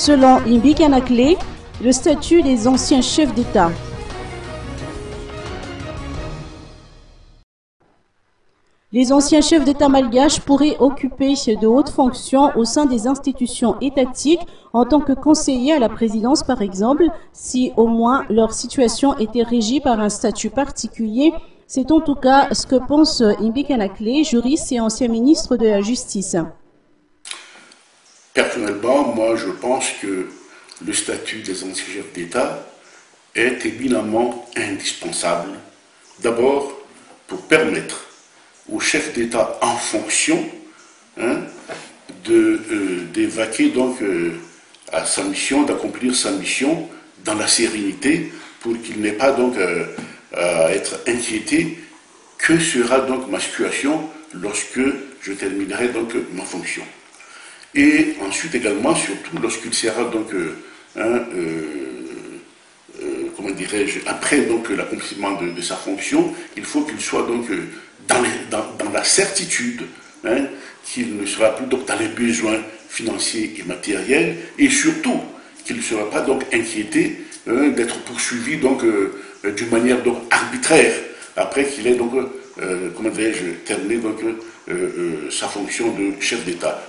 Selon Imbi Kanakle, le statut des anciens chefs d'État. Les anciens chefs d'État malgaches pourraient occuper de hautes fonctions au sein des institutions étatiques en tant que conseillers à la présidence par exemple, si au moins leur situation était régie par un statut particulier. C'est en tout cas ce que pense Imbi Kanakle, juriste et ancien ministre de la Justice. Personnellement, moi je pense que le statut des anciens chefs d'État est éminemment indispensable. D'abord, pour permettre aux chefs d'État en fonction d'évacuer donc à sa mission, d'accomplir sa mission dans la sérénité, pour qu'il n'ait pas donc à être inquiété. Que sera donc ma situation lorsque je terminerai donc ma fonction? Et ensuite également, surtout lorsqu'il sera donc comment dirais-je, après donc l'accomplissement de sa fonction, il faut qu'il soit donc dans la certitude qu'il ne sera plus donc dans les besoins financiers et matériels, et surtout qu'il ne sera pas donc inquiété d'être poursuivi donc d'une manière donc arbitraire après qu'il ait donc comment dirais-je, terminé donc sa fonction de chef d'État.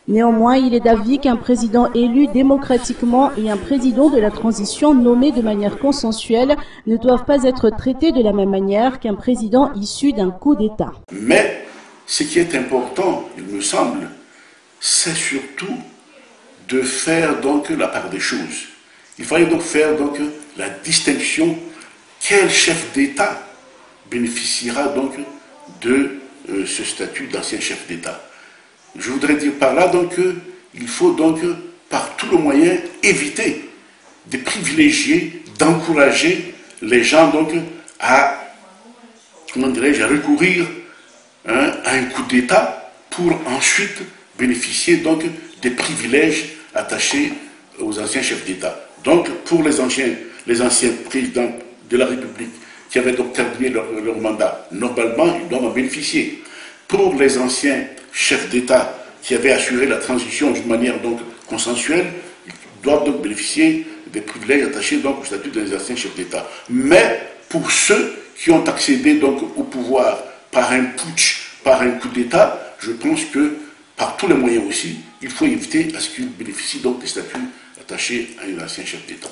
Néanmoins, il est d'avis qu'un président élu démocratiquement et un président de la transition nommé de manière consensuelle ne doivent pas être traités de la même manière qu'un président issu d'un coup d'État. Mais ce qui est important, il me semble, c'est surtout de faire donc la part des choses. Il fallait donc faire donc la distinction. Quel chef d'État bénéficiera donc de ce statut d'ancien chef d'État? Je voudrais dire par là donc qu'il faut donc par tous les moyens éviter de privilégier, d'encourager les gens donc à, comment dirais-je, à recourir à un coup d'État pour ensuite bénéficier donc des privilèges attachés aux anciens chefs d'État. Donc pour les anciens présidents de la République qui avaient donc terminé leur mandat, normalement ils doivent en bénéficier. Pour les anciens chefs d'État qui avaient assuré la transition d'une manière donc consensuelle, ils doivent donc bénéficier des privilèges attachés donc au statut des anciens chefs d'État. Mais pour ceux qui ont accédé donc au pouvoir par un putsch, par un coup d'État, je pense que par tous les moyens aussi, il faut éviter à ce qu'ils bénéficient donc des statuts attachés à un ancien chef d'État.